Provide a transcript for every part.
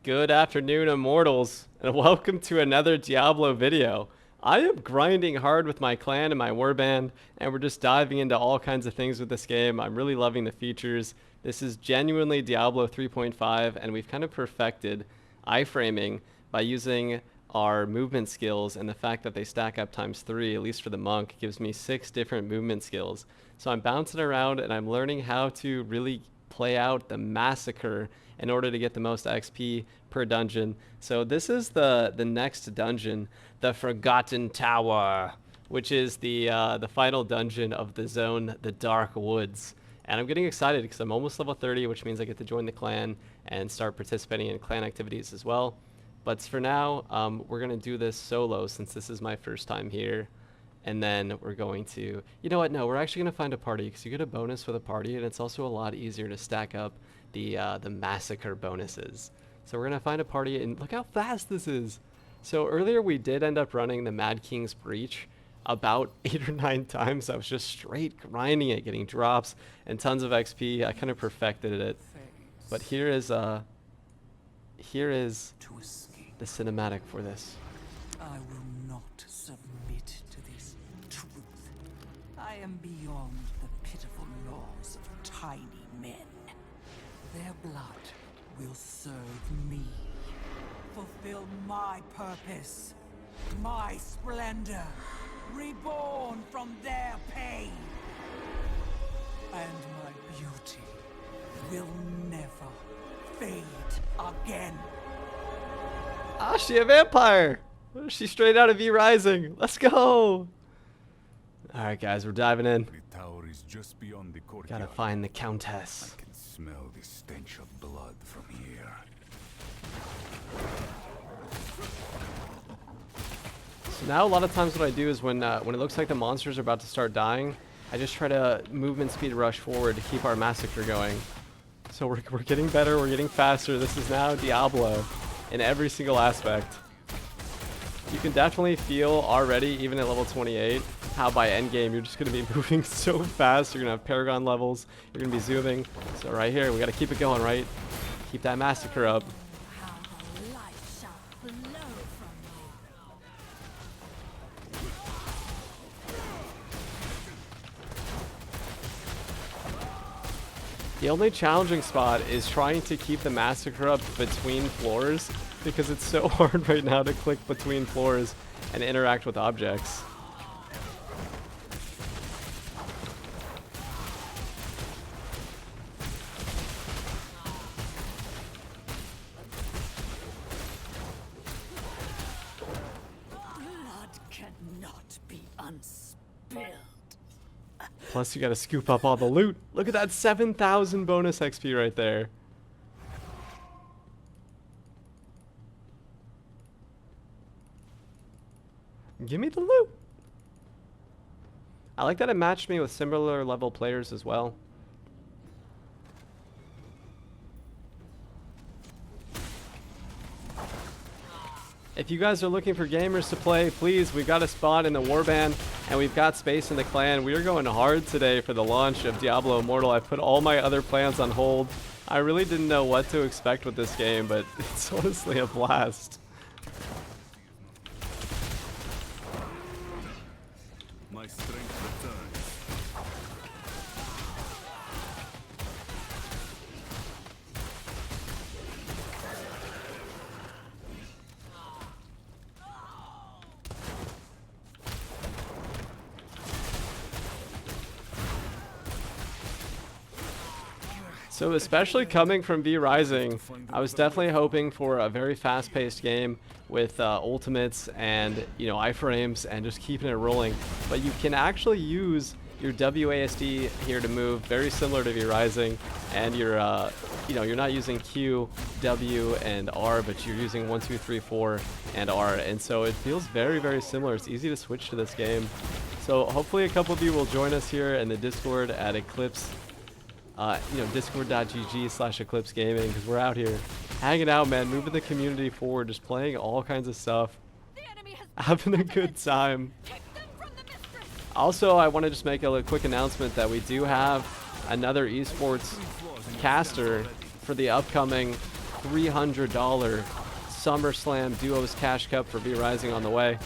Good afternoon, Immortals, and welcome to another Diablo video. I am grinding hard with my clan and my warband, and we're just diving into all kinds of things with this game. I'm really loving the features. This is genuinely Diablo 3.5, and we've kind of perfected iframing by using our movement skills, and the fact that they stack up ×3, at least for the monk, gives me 6 different movement skills. So I'm bouncing around and I'm learning how to really play out the Massacre in order to get the most XP per dungeon. So this is the next dungeon, the Forgotten Tower, which is the final dungeon of the zone, the Dark Woods. And I'm getting excited because I'm almost level 30, which means I get to join the clan and start participating in clan activities as well. But for now, we're going to do this solo since this is my first time here. And then we're going to, you know what, no, we're actually going to find a party because you get a bonus for the party, and it's also a lot easier to stack up the Massacre bonuses. So we're going to find a party, and look how fast this is. So earlier we did end up running the Mad King's Breach about 8 or 9 times. I was just straight grinding it, getting drops and tons of XP. I kind of perfected it. But here is the cinematic for this. I will not submit to this truth. I am beyond the pitiful laws of tiny men. Their blood will serve me. Fulfill my purpose, my splendor, reborn from their pain. And my beauty will never fade again. Ah, she a vampire! She's straight out of V Rising. Let's go! Alright guys, we're diving in. The tower is just beyond the courtyard. Gotta find the Countess. I can smell the stench of blood from here. So now a lot of times what I do is when it looks like the monsters are about to start dying, I just try to movement speed rush forward to keep our Massacre going. So we're getting better, we're getting faster. This is now Diablo in every single aspect. You can definitely feel already, even at level 28, how by endgame you're just going to be moving so fast. You're going to have Paragon levels, you're going to be zooming. So right here, we got to keep it going, right? Keep that Massacre up. How the light shall flow from The only challenging spot is trying to keep the Massacre up between floors, because it's so hard right now to click between floors and interact with objects. blood cannot be unspilled. Plus you gotta scoop up all the loot. Look at that 7,000 bonus XP right there. Give me the loot. I like that it matched me with similar level players as well. If you guys are looking for gamers to play, please, we've got a spot in the warband and we've got space in the clan. We are going hard today for the launch of Diablo Immortal. I put all my other plans on hold. I really didn't know what to expect with this game, but it's honestly a blast. My strength returns. So especially coming from V Rising, I was definitely hoping for a very fast-paced game with ultimates and, you know, iframes and just keeping it rolling. But you can actually use your WASD here to move, very similar to V Rising, and you're, you know, you're not using Q, W, and R, but you're using 1, 2, 3, 4, and R, and so it feels very, very similar. It's easy to switch to this game. So hopefully a couple of you will join us here in the Discord at Eclipse. You know, discord.gg/Eclipse Gaming, because we're out here hanging out, man, moving the community forward, just playing all kinds of stuff, having a good time. Also, I want to just make a quick announcement that we do have another esports caster for the upcoming $300 SummerSlam Duos Cash Cup for V Rising on the way.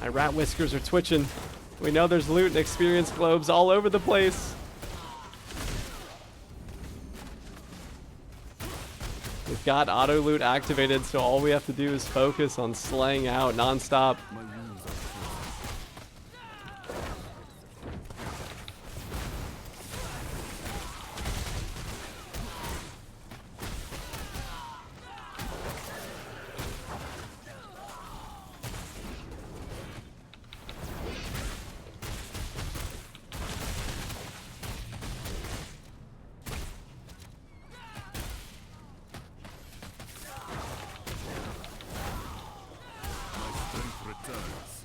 My rat whiskers are twitching. We know there's loot and experience globes all over the place. We've got auto loot activated, so all we have to do is focus on slaying out nonstop. My wounds are returns.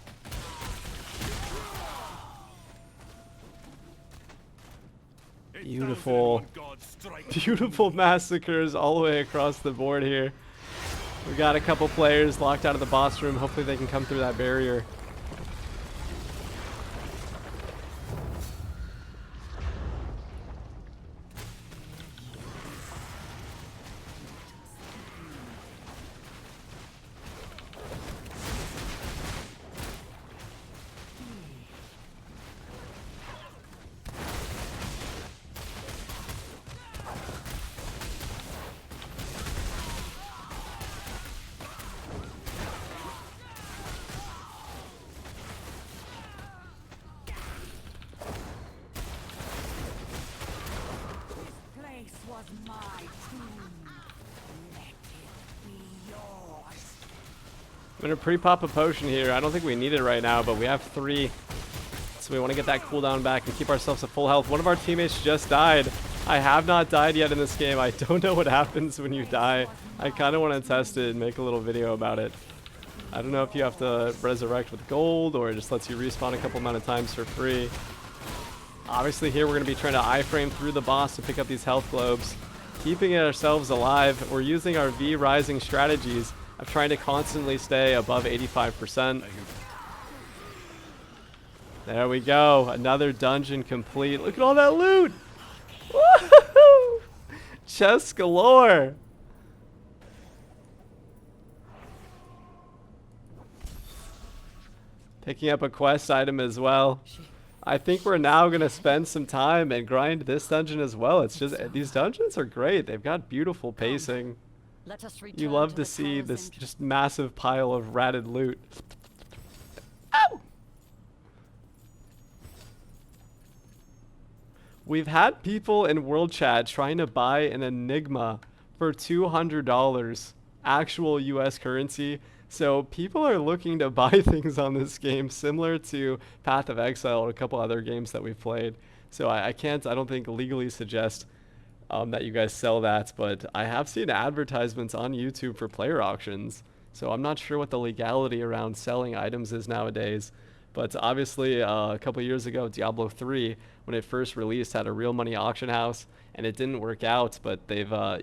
Beautiful, beautiful massacres all the way across the board here. We got a couple players locked out of the boss room. Hopefully they can come through that barrier. Place was my tomb. Let it be yours. I'm gonna pre-pop a potion here. I don't think we need it right now, but we have 3. So we want to get that cooldown back and keep ourselves at full health. One of our teammates just died. I have not died yet in this game. I don't know what happens when you die. I kind of want to test it and make a little video about it. I don't know if you have to resurrect with gold or it just lets you respawn a couple amount of times for free. Obviously here we're going to be trying to iframe through the boss to pick up these health globes. Keeping ourselves alive. We're using our V Rising strategies of trying to constantly stay above 85%. There we go. Another dungeon complete. Look at all that loot. Woohoo! Chest galore. Picking up a quest item as well. I think we're now going to spend some time and grind this dungeon as well. It's just, these dungeons are great. They've got beautiful pacing. Let us return You love to the see tower's this entrance. just massive pile of ratted loot. Ow! We've had people in world chat trying to buy an Enigma for $200, actual US currency. So people are looking to buy things on this game similar to Path of Exile or a couple other games that we've played. So I don't think legally suggest that you guys sell that, but I have seen advertisements on YouTube for player auctions. So I'm not sure what the legality around selling items is nowadays. But obviously, a couple years ago, Diablo 3, when it first released, had a real money auction house, and it didn't work out. But they've now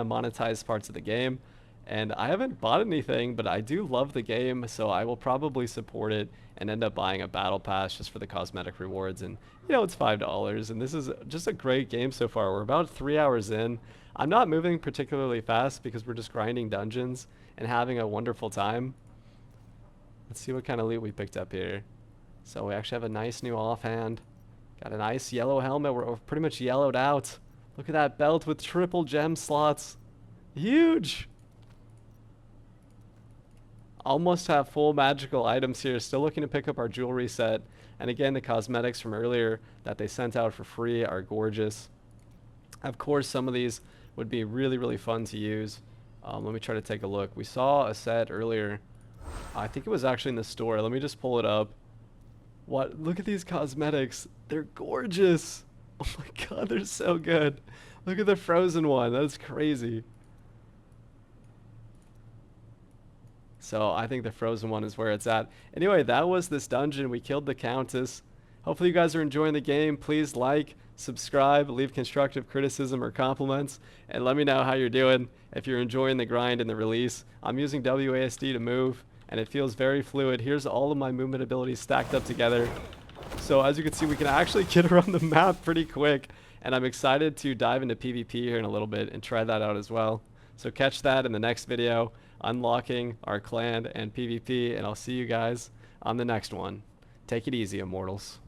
monetized parts of the game, and I haven't bought anything, but I do love the game, so I will probably support it and end up buying a battle pass just for the cosmetic rewards. And it's $5, and this is just a great game so far. We're about 3 hours in. I'm not moving particularly fast because we're just grinding dungeons and having a wonderful time. Let's see what kind of loot we picked up here. So we actually have a nice new offhand. Got a nice yellow helmet. We're pretty much yellowed out. Look at that belt with triple gem slots. Huge. Almost have full magical items here. Still looking to pick up our jewelry set. And again, the cosmetics from earlier that they sent out for free are gorgeous. Of course, some of these would be really, really fun to use. Let me try to take a look. We saw a set earlier. I think it was actually in the store. Let me just pull it up. What? Look at these cosmetics. They're gorgeous. Oh my god, they're so good. Look at the frozen one. That's crazy. So I think the frozen one is where it's at. Anyway, that was this dungeon. We killed the Countess. Hopefully you guys are enjoying the game. Please like, subscribe, leave constructive criticism or compliments, and let me know how you're doing. If you're enjoying the grind and the release, I'm using WASD to move, and it feels very fluid. Here's all of my movement abilities stacked up together. So as you can see, we can actually get around the map pretty quick. And I'm excited to dive into PvP here in a little bit and try that out as well. So catch that in the next video, unlocking our clan and PvP, and I'll see you guys on the next one. Take it easy, Immortals.